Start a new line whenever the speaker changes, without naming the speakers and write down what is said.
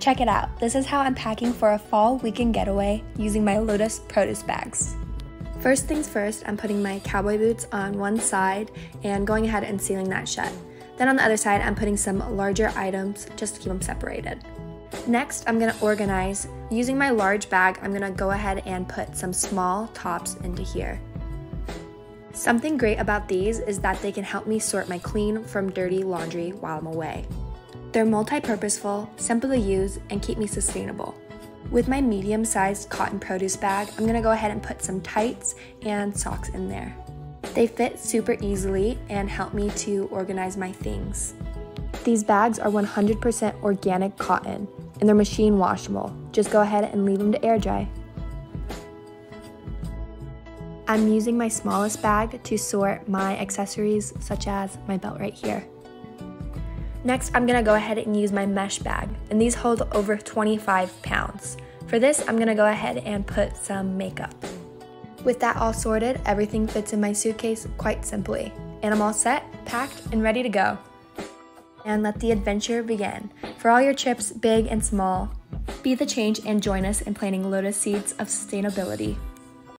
Check it out, this is how I'm packing for a fall weekend getaway using my Lotus produce bags. First things first, I'm putting my cowboy boots on one side and going ahead and sealing that shut. Then on the other side, I'm putting some larger items just to keep them separated. Next, I'm gonna organize. Using my large bag, I'm gonna go ahead and put some small tops into here. Something great about these is that they can help me sort my clean from dirty laundry while I'm away. They're multi-purposeful, simple to use, and keep me sustainable. With my medium-sized cotton produce bag, I'm gonna go ahead and put some tights and socks in there. They fit super easily and help me to organize my things. These bags are 100% organic cotton and they're machine washable. Just go ahead and leave them to air dry. I'm using my smallest bag to sort my accessories such as my belt right here. Next, I'm gonna go ahead and use my mesh bag, and these hold over 25 pounds. For this, I'm gonna go ahead and put some makeup. With that all sorted, everything fits in my suitcase quite simply, and I'm all set, packed, and ready to go. And let the adventure begin. For all your trips, big and small, be the change and join us in planting Lotus seeds of sustainability.